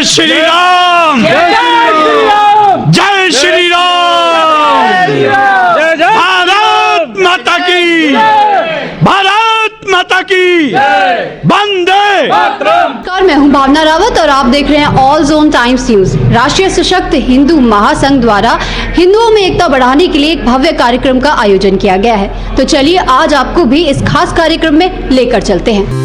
जय श्री राम, जय श्री राम, जय श्री राम, भारत माता की, भारत माता की, वंदे मातरम। नमस्कार, मैं हूं भावना रावत और आप देख रहे हैं ऑल जोन टाइम्स न्यूज। राष्ट्रीय सशक्त हिंदू महासंघ द्वारा हिंदुओं में एकता बढ़ाने के लिए एक भव्य कार्यक्रम का आयोजन किया गया है। तो चलिए आज आपको भी इस खास कार्यक्रम में लेकर चलते हैं।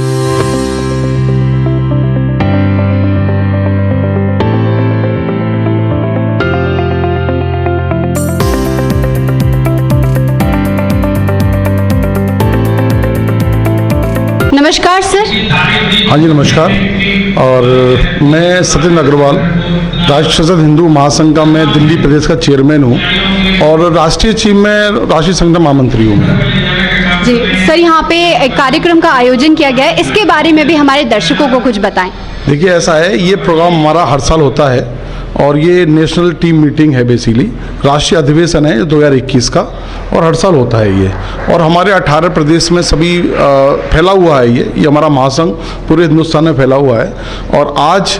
नमस्कार सर। हाँ जी नमस्कार। और मैं सत्येंद्र अग्रवाल, राष्ट्रीय सशक्त हिंदू महासंघ का मैं दिल्ली प्रदेश का चेयरमैन हूँ और राष्ट्रीय टीम में राष्ट्रीय संगठन महामंत्री हूँ मैं। जी सर, यहाँ पे एक कार्यक्रम का आयोजन किया गया है, इसके बारे में भी हमारे दर्शकों को कुछ बताएं। देखिए ऐसा है, ये प्रोग्राम हमारा हर साल होता है और ये नेशनल टीम मीटिंग है, बेसिकली राष्ट्रीय अधिवेशन है 2021 का और हर साल होता है ये। और हमारे 18 प्रदेश में सभी फैला हुआ है ये हमारा महासंघ पूरे हिंदुस्तान में फैला हुआ है। और आज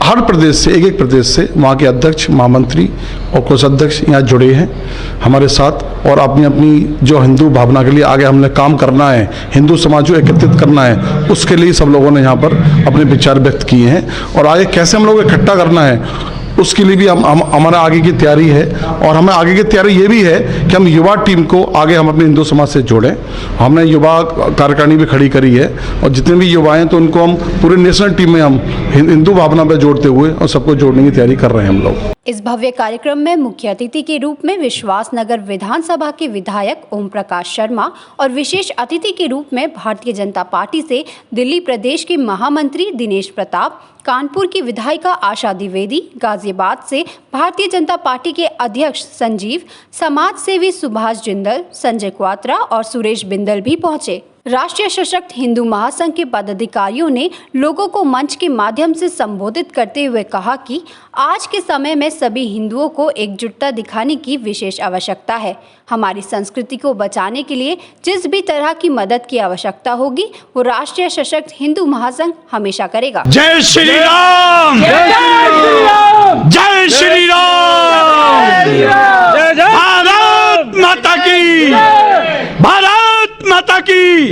हर प्रदेश से एक प्रदेश से वहाँ के अध्यक्ष, महामंत्री और कोषाध्यक्ष यहाँ जुड़े हैं हमारे साथ और अपनी अपनी जो हिंदू भावना के लिए आगे हमने काम करना है, हिंदू समाज को एकत्रित करना है, उसके लिए सब लोगों ने यहाँ पर अपने विचार व्यक्त किए हैं। और आगे कैसे हम लोग इकट्ठा करना है उसके लिए भी हमारा आगे की तैयारी है। और हमें आगे की तैयारी ये भी है कि हम युवा टीम को आगे हम अपने हिंदू समाज से जोड़ें। हमने युवा कार्यकारिणी भी खड़ी करी है और जितने भी युवा हैं तो उनको हम पूरे नेशनल टीम में हम हिंदू भावना पर जोड़ते हुए और सबको जोड़ने की तैयारी कर रहे हैं हम लोग। इस भव्य कार्यक्रम में मुख्य अतिथि के रूप में विश्वासनगर विधानसभा के विधायक ओम प्रकाश शर्मा और विशेष अतिथि के रूप में भारतीय जनता पार्टी से दिल्ली प्रदेश के महामंत्री दिनेश प्रताप, कानपुर की विधायिका आशा द्विवेदी, गाजियाबाद से भारतीय जनता पार्टी के अध्यक्ष संजीव, समाज सेवी सुभाष जिंदल, संजय क्वात्रा और सुरेश बिंदल भी पहुंचे। राष्ट्रीय सशक्त हिंदू महासंघ के पदाधिकारियों ने लोगों को मंच के माध्यम से संबोधित करते हुए कहा कि आज के समय में सभी हिंदुओं को एकजुटता दिखाने की विशेष आवश्यकता है। हमारी संस्कृति को बचाने के लिए जिस भी तरह की मदद की आवश्यकता होगी वो राष्ट्रीय सशक्त हिंदू महासंघ हमेशा करेगा। जय श्री राम, जय श्री राम, जय श्री राम, भारत माता की, भारत माता की,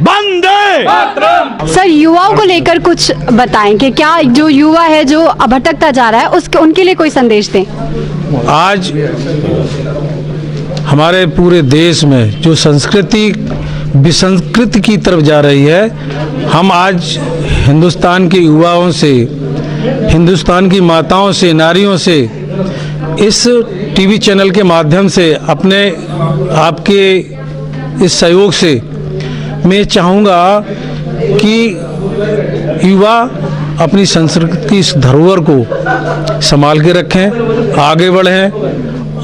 वंदे मातरम। सर, युवाओं को लेकर कुछ बताएं कि क्या जो युवा है जो भटकता जा रहा है उसके उनके लिए कोई संदेश दें। आज हमारे पूरे देश में जो संस्कृति विसंस्कृति की तरफ जा रही है, हम आज हिंदुस्तान के युवाओं से, हिंदुस्तान की माताओं से, नारियों से इस टीवी चैनल के माध्यम से अपने आपके इस सहयोग से मैं चाहूँगा कि युवा अपनी संस्कृति की इस धरोहर को संभाल के रखें, आगे बढ़ें।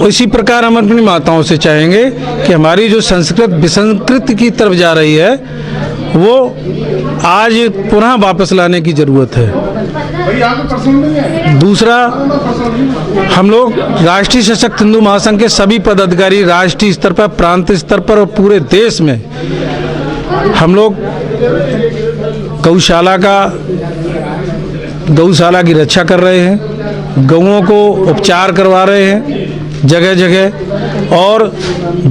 इसी प्रकार हम अपनी माताओं से चाहेंगे कि हमारी जो संस्कृत विसंस्कृति की तरफ जा रही है वो आज पुनः वापस लाने की ज़रूरत है। दूसरा, हम लोग राष्ट्रीय सशक्त हिंदू महासंघ के सभी पदाधिकारी राष्ट्रीय स्तर पर, प्रांत स्तर पर और पूरे देश में हम लोग गौशाला की रक्षा कर रहे हैं, गौओं को उपचार करवा रहे हैं जगह जगह। और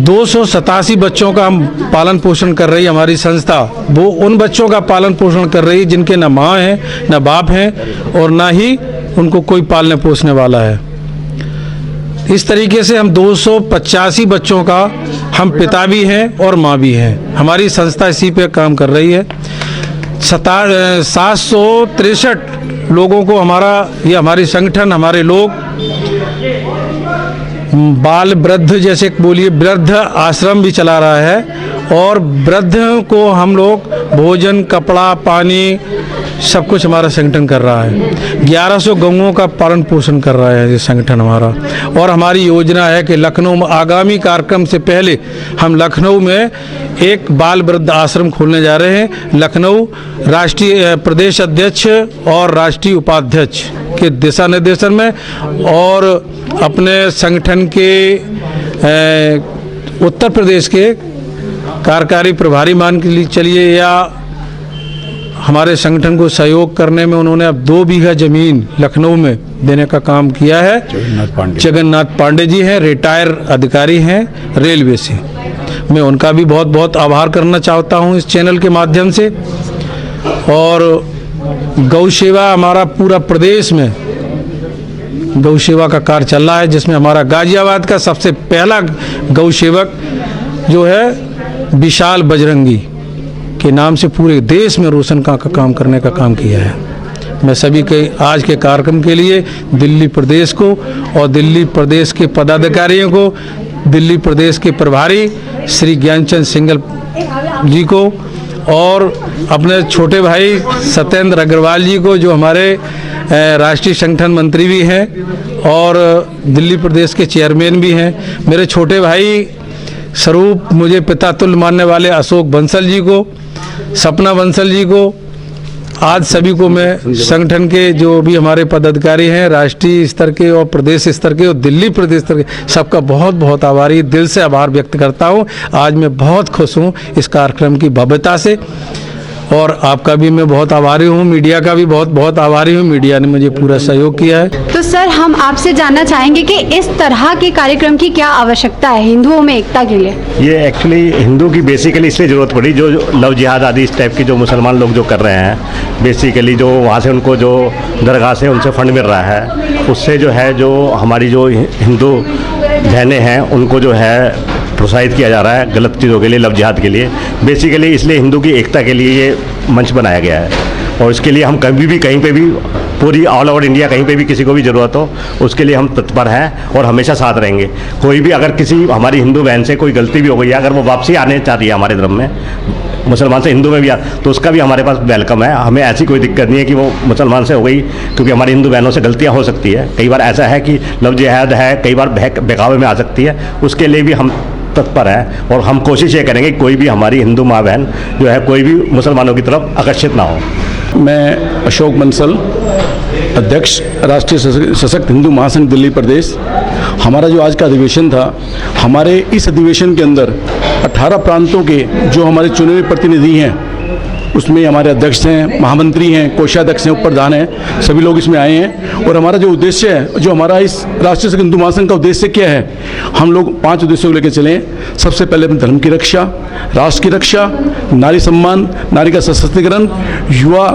287 बच्चों का हम पालन पोषण कर रही है हमारी संस्था। वो उन बच्चों का पालन पोषण कर रही है जिनके न माँ हैं, न बाप हैं और ना ही उनको कोई पालने पोसने वाला है। इस तरीके से हम 285 बच्चों का हम पिता भी हैं और माँ भी हैं। हमारी संस्था इसी पे काम कर रही है। 763 लोगों को हमारी संगठन, हमारे लोग बाल वृद्ध जैसे बोलिए वृद्ध आश्रम भी चला रहा है और वृद्ध को हम लोग भोजन, कपड़ा, पानी सब कुछ हमारा संगठन कर रहा है। 1100 गौओं का पालन पोषण कर रहा है ये संगठन हमारा। और हमारी योजना है कि लखनऊ में आगामी कार्यक्रम से पहले हम लखनऊ में एक बाल वृद्ध आश्रम खोलने जा रहे हैं। लखनऊ राष्ट्रीय प्रदेश अध्यक्ष और राष्ट्रीय उपाध्यक्ष के दिशा निर्देशन में और अपने संगठन के उत्तर प्रदेश के कार्यकारी प्रभारी मान के लिए चलिए या हमारे संगठन को सहयोग करने में उन्होंने अब 2 बीघा ज़मीन लखनऊ में देने का काम किया है। जगन्नाथ पांडे जी हैं, रिटायर अधिकारी हैं रेलवे से। मैं उनका भी बहुत बहुत आभार करना चाहता हूं इस चैनल के माध्यम से। और गौ सेवा हमारा पूरा प्रदेश में गौ सेवा का कार्य चल रहा है, जिसमें हमारा गाजियाबाद का सबसे पहला गौ सेवक जो है विशाल बजरंगी के नाम से पूरे देश में रोशन का काम करने का काम किया है। मैं सभी के आज के कार्यक्रम के लिए दिल्ली प्रदेश को और दिल्ली प्रदेश के पदाधिकारियों को, दिल्ली प्रदेश के प्रभारी श्री ज्ञानचंद सिंघल जी को और अपने छोटे भाई सत्येंद्र अग्रवाल जी को, जो हमारे राष्ट्रीय संगठन मंत्री भी हैं और दिल्ली प्रदेश के चेयरमैन भी हैं, मेरे छोटे भाई स्वरूप मुझे पिता तुल्य मानने वाले अशोक बंसल जी को, सपना बंसल जी को, आज सभी को मैं संगठन के जो भी हमारे पदाधिकारी हैं राष्ट्रीय स्तर के और प्रदेश स्तर के और दिल्ली प्रदेश स्तर के, सबका बहुत बहुत आभारी, दिल से आभार व्यक्त करता हूं। आज मैं बहुत खुश हूं इस कार्यक्रम की भव्यता से और आपका भी मैं बहुत आभारी हूं, मीडिया का भी बहुत बहुत आभारी हूं। मीडिया ने मुझे पूरा सहयोग किया है। तो सर, हम आपसे जानना चाहेंगे कि इस तरह के कार्यक्रम की क्या आवश्यकता है हिंदुओं में एकता के लिए? ये एक्चुअली हिंदू की बेसिकली इसलिए ज़रूरत पड़ी, जो लव जिहाद आदि इस टाइप के जो मुसलमान लोग जो कर रहे हैं, बेसिकली जो वहाँ से उनको जो दरगाह से उनसे फंड मिल रहा है, उससे जो है जो हमारी जो हिंदू बहनें हैं उनको जो है प्रोत्साहित किया जा रहा है गलत चीज़ों के लिए, लव जिहाद के लिए। बेसिकली इसलिए हिंदू की एकता के लिए ये मंच बनाया गया है और इसके लिए हम कभी भी कहीं पे भी पूरी ऑल ओवर इंडिया कहीं पे भी किसी को भी ज़रूरत हो उसके लिए हम तत्पर हैं और हमेशा साथ रहेंगे। कोई भी अगर किसी हमारी हिंदू बहन से कोई गलती भी हो गई है, अगर वो वापसी आने चाहती है हमारे धर्म में, मुसलमान से हिंदू में भी तो उसका भी हमारे पास वेलकम है। हमें ऐसी कोई दिक्कत नहीं है कि वो मुसलमान से हो गई, क्योंकि हमारी हिंदू बहनों से गलतियाँ हो सकती है। कई बार ऐसा है कि लव जिहाद है, कई बार बहकावे में आ सकती है, उसके लिए भी हम तत्पर है और हम कोशिश ये करेंगे कि कोई भी हमारी हिंदू माँ बहन जो है कोई भी मुसलमानों की तरफ आकर्षित ना हो। मैं अशोक बंसल, अध्यक्ष राष्ट्रीय सशक्त हिंदू महासंघ दिल्ली प्रदेश। हमारा जो आज का अधिवेशन था, हमारे इस अधिवेशन के अंदर 18 प्रांतों के जो हमारे चुने हुए प्रतिनिधि हैं, उसमें हमारे अध्यक्ष हैं, महामंत्री हैं, कोषाध्यक्ष हैं, उप प्रधान हैं, सभी लोग इसमें आए हैं। और हमारा जो उद्देश्य है, जो हमारा इस राष्ट्रीय सशक्त हिंदू महासंघ का उद्देश्य क्या है, हम लोग 5 उद्देश्यों को लेकर चलें। सबसे पहले अपने धर्म की रक्षा, राष्ट्र की रक्षा, नारी सम्मान, नारी का सशक्तिकरण, युवा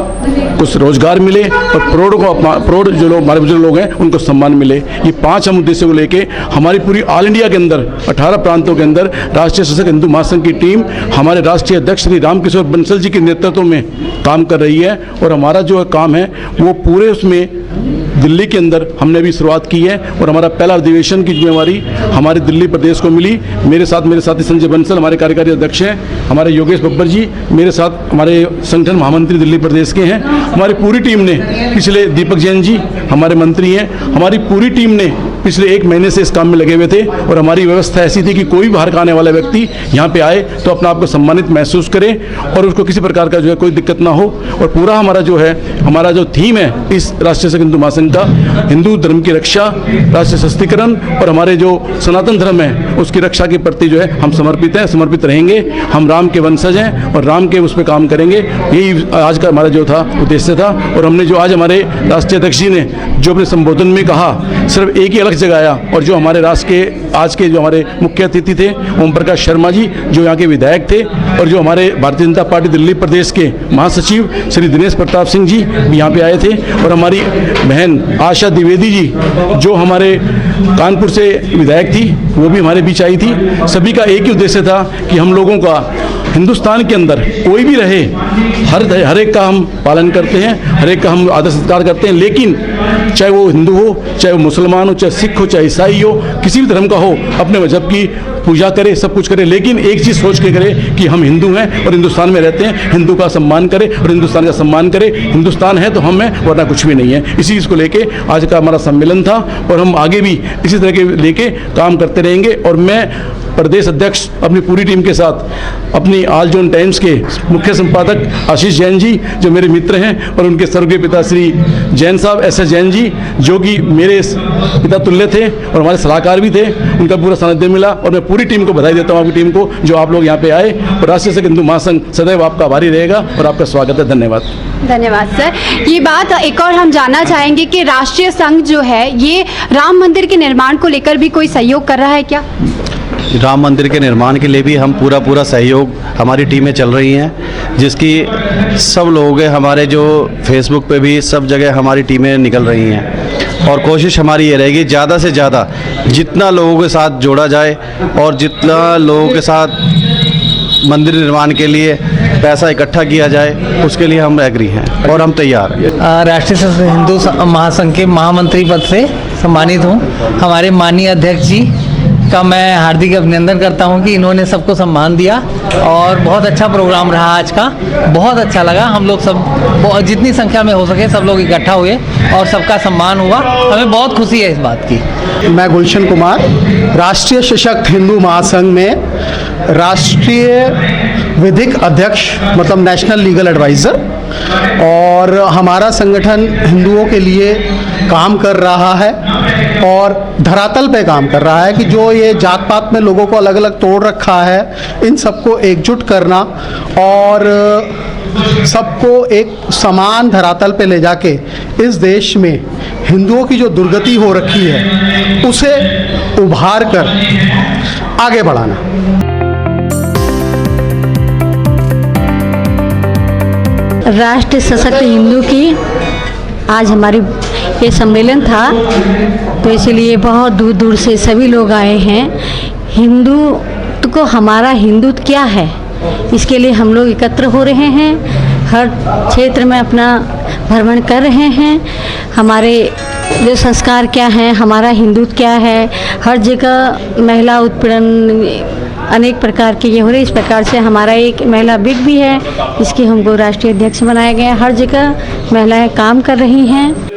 को रोजगार मिले और प्रौढ़ जो लोग हमारे बुजुर्ग लोग हैं उनको सम्मान मिले। ये 5 हम उद्देश्यों को लेकर हमारी पूरी ऑल इंडिया के अंदर 18 प्रांतों के अंदर राष्ट्रीय सशक्त हिंदू महासंघ की टीम हमारे राष्ट्रीय अध्यक्ष श्री रामकिशोर बंसल जी के नेतृत्व में काम कर रही है। और हमारा जो काम है वो पूरे उसमें दिल्ली के अंदर हमने भी शुरुआत की है और हमारा पहला अधिवेशन की जिम्मेवारी हमारे दिल्ली प्रदेश को मिली। मेरे साथी संजय बंसल हमारे कार्यकारी अध्यक्ष हैं, हमारे योगेश बब्बर जी मेरे साथ हमारे संगठन महामंत्री दिल्ली प्रदेश के हैं। हमारी पूरी टीम ने पिछले, दीपक जैन जी हमारे मंत्री हैं, हमारी पूरी टीम ने पिछले 1 महीने से इस काम में लगे हुए थे। और हमारी व्यवस्था ऐसी थी कि कोई बाहर का आने वाला व्यक्ति यहाँ पे आए तो अपना आपको सम्मानित महसूस करे और उसको किसी प्रकार का जो है कोई दिक्कत ना हो। और पूरा हमारा जो है, हमारा जो थीम है इस राष्ट्रीय सशक्त हिंदू महासंघ का, हिंदू धर्म की रक्षा, राष्ट्रीय सशक्तिकरण और हमारे जो सनातन धर्म है उसकी रक्षा के प्रति जो है हम समर्पित हैं, समर्पित रहेंगे। हम राम के वंशज हैं और राम के उस पर काम करेंगे। यही आज का हमारा जो था उद्देश्य था। और हमने जो आज हमारे राष्ट्रीय अध्यक्ष जी ने जो अपने संबोधन में कहा, सिर्फ एक ही अलग जगह आया। और जो हमारे राष्ट्र के आज के जो हमारे मुख्य अतिथि थे ओम प्रकाश शर्मा जी, जो यहाँ के विधायक थे, और जो हमारे भारतीय जनता पार्टी दिल्ली प्रदेश के महासचिव श्री दिनेश प्रताप सिंह जी भी यहाँ पे आए थे। और हमारी बहन आशा द्विवेदी जी जो हमारे कानपुर से विधायक थी, वो भी हमारे बीच आई थी। सभी का एक ही उद्देश्य था कि हम लोगों का हिंदुस्तान के अंदर कोई भी रहे, हर एक का हम पालन करते हैं, हर एक का हम आदर सत्कार करते हैं। लेकिन चाहे वो हिंदू हो, चाहे वो मुसलमान हो, चाहे सिख हो, चाहे ईसाई हो, किसी भी धर्म का हो, अपने मजहब की पूजा करे, सब कुछ करे, लेकिन एक चीज़ सोच के करे कि हम हिंदू हैं और हिंदुस्तान में रहते हैं। हिंदू का सम्मान करे और हिंदुस्तान का सम्मान करे। हिंदुस्तान है तो हम हैं, वरना कुछ भी नहीं है। इसी चीज़ को लेके आज का हमारा सम्मेलन था। और हम आगे भी इसी तरह के लेके काम करते रहेंगे। और मैं प्रदेश अध्यक्ष अपनी पूरी टीम के साथ अपनी ऑल जोन टाइम्स के मुख्य संपादक आशीष जैन जी जो मेरे मित्र हैं, और उनके स्वर्गीय पिता श्री जैन साहब SS जैन जी जो कि मेरे पिता तुल्य थे और हमारे सलाहकार भी थे, उनका पूरा सानिध्य मिला। और मैं पूरी टीम को बधाई देता हूँ, आपकी टीम को जो आप लोग यहाँ पे आए। और राष्ट्रीय सशक्त हिंदू महासंघ सदैव आपका आभारी रहेगा और आपका स्वागत है। धन्यवाद। धन्यवाद सर। ये बात एक और हम जानना चाहेंगे कि राष्ट्रीय संघ जो है ये राम मंदिर के निर्माण को लेकर भी कोई सहयोग कर रहा है क्या? राम मंदिर के निर्माण के लिए भी हम पूरा सहयोग, हमारी टीमें चल रही हैं, जिसकी सब लोग हमारे जो फेसबुक पे भी सब जगह हमारी टीमें निकल रही हैं। और कोशिश हमारी ये रहेगी ज़्यादा से ज़्यादा जितना लोगों के साथ जोड़ा जाए और जितना लोगों के साथ मंदिर निर्माण के लिए पैसा इकट्ठा किया जाए उसके लिए हम एग्री हैं और हम तैयार हैं। राष्ट्रीय सशक्त हिंदू महासंघ के महामंत्री पद से सम्मानित हूँ। हमारे माननीय अध्यक्ष जी का मैं हार्दिक अभिनंदन करता हूं कि इन्होंने सबको सम्मान दिया और बहुत अच्छा प्रोग्राम रहा आज का, बहुत अच्छा लगा। हम लोग सब जितनी संख्या में हो सके सब लोग इकट्ठा हुए और सबका सम्मान हुआ, हमें बहुत खुशी है इस बात की। मैं गुलशन कुमार, राष्ट्रीय सशक्त हिंदू महासंघ में राष्ट्रीय विधिक अध्यक्ष मतलब नेशनल लीगल एडवाइज़र, और हमारा संगठन हिंदुओं के लिए काम कर रहा है और धरातल पे काम कर रहा है कि जो ये जात पात में लोगों को अलग अलग तोड़ रखा है इन सबको एकजुट करना और सबको एक समान धरातल पे ले जाके इस देश में हिंदुओं की जो दुर्गति हो रखी है उसे उभार कर आगे बढ़ाना। राष्ट्रीय सशक्त हिंदू की आज हमारी ये सम्मेलन था, तो इसलिए बहुत दूर दूर से सभी लोग आए हैं। हिंदू को हमारा हिंदुत्व क्या है इसके लिए हम लोग एकत्र हो रहे हैं, हर क्षेत्र में अपना भ्रमण कर रहे हैं। हमारे जो संस्कार क्या हैं, हमारा हिंदुत्व क्या है, हर जगह महिला उत्पीड़न अनेक प्रकार के ये हो रहे। इस प्रकार से हमारा एक महिला बिट भी है, इसकी हमको राष्ट्रीय अध्यक्ष बनाया गया। हर जगह महिलाएं काम कर रही हैं।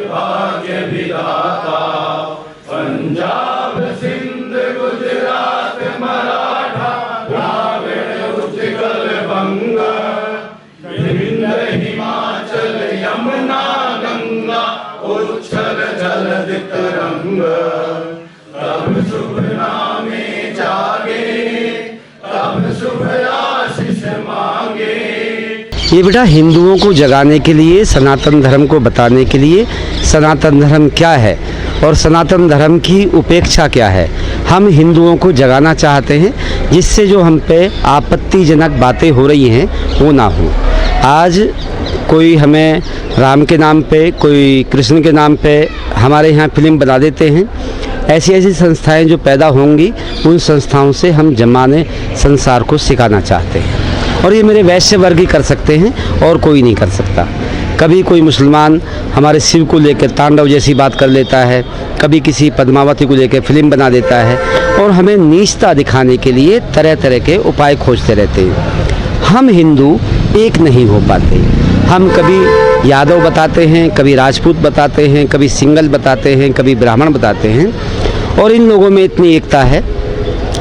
ये बेटा हिंदुओं को जगाने के लिए, सनातन धर्म को बताने के लिए सनातन धर्म क्या है और सनातन धर्म की उपेक्षा क्या है, हम हिंदुओं को जगाना चाहते हैं, जिससे जो हम पे आपत्तिजनक बातें हो रही हैं वो ना हो। आज कोई हमें राम के नाम पे, कोई कृष्ण के नाम पे हमारे यहाँ फिल्म बना देते हैं। ऐसी ऐसी संस्थाएं जो पैदा होंगी उन संस्थाओं से हम जमाने संसार को सिखाना चाहते हैं, और ये मेरे वैश्य वर्ग ही कर सकते हैं और कोई नहीं कर सकता। कभी कोई मुसलमान हमारे शिव को लेकर तांडव जैसी बात कर लेता है, कभी किसी पद्मावती को लेकर फिल्म बना देता है और हमें नीचता दिखाने के लिए तरह तरह के उपाय खोजते रहते हैं। हम हिंदू एक नहीं हो पाते। हम कभी यादव बताते हैं, कभी राजपूत बताते हैं, कभी सिंगल बताते हैं, कभी ब्राह्मण बताते हैं, और इन लोगों में इतनी एकता है,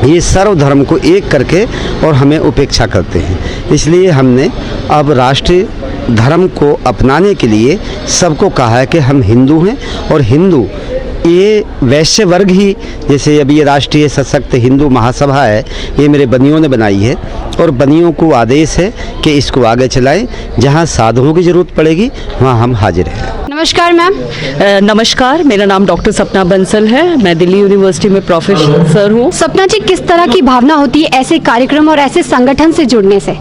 ये सर्वधर्म को एक करके और हमें उपेक्षा करते हैं। इसलिए हमने अब राष्ट्रीय धर्म को अपनाने के लिए सबको कहा है कि हम हिंदू हैं, और हिंदू ये वैश्य वर्ग ही, जैसे अभी ये राष्ट्रीय सशक्त हिंदू महासभा है, ये मेरे बनियों ने बनाई है, और बनियों को आदेश है कि इसको आगे चलाएं। जहां साधुओं की ज़रूरत पड़ेगी वहां हम हाजिर हैं। नमस्कार मैम। नमस्कार, मेरा नाम डॉक्टर सपना बंसल है, मैं दिल्ली यूनिवर्सिटी में प्रोफेसर हूँ। सपना जी, किस तरह की भावना होती है ऐसे कार्यक्रम और ऐसे संगठन से जुड़ने से?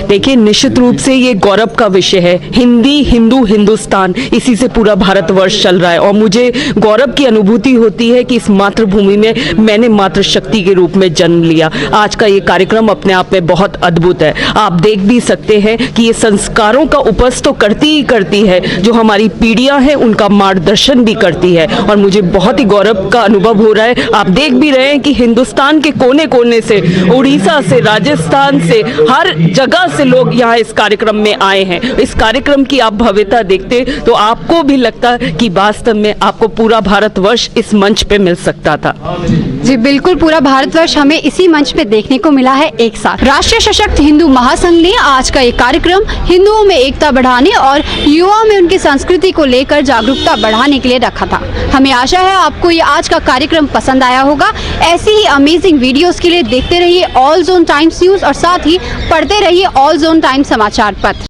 देखिए, निश्चित रूप से ये गौरव का विषय है। हिंदी, हिंदू, हिंदुस्तान, इसी से पूरा भारतवर्ष चल रहा है, और मुझे गौरव की अनुभूति होती है कि इस मातृभूमि में मैंने मातृशक्ति के रूप में जन्म लिया। आज का ये कार्यक्रम अपने आप में बहुत अद्भुत है। आप देख भी सकते हैं कि ये संस्कारों का उपज तो करती ही करती है, जो हमारी पीढ़ियां हैं उनका मार्गदर्शन भी करती है, और मुझे बहुत ही गौरव का अनुभव हो रहा है। आप देख भी रहे हैं कि हिंदुस्तान के कोने कोने से, उड़ीसा से, राजस्थान से, हर जगह उत्साह से लोग यहाँ इस कार्यक्रम में आए हैं। इस कार्यक्रम की आप भव्यता देखते तो आपको भी लगता कि वास्तव में आपको पूरा भारतवर्ष इस मंच पे मिल सकता था। जी बिल्कुल, पूरा भारतवर्ष हमें इसी मंच पे देखने को मिला है एक साथ। राष्ट्रीय सशक्त हिंदू महासंघ ने आज का ये कार्यक्रम हिंदुओं में एकता बढ़ाने और युवाओं में उनकी संस्कृति को लेकर जागरूकता बढ़ाने के लिए रखा था। हमें आशा है आपको ये आज का कार्यक्रम पसंद आया होगा। ऐसी ही अमेजिंग वीडियोस के लिए देखते रहिए ऑल जोन टाइम्स न्यूज़ और साथ ही पढ़ते रहिए ऑल जोन टाइम्स समाचार पत्र।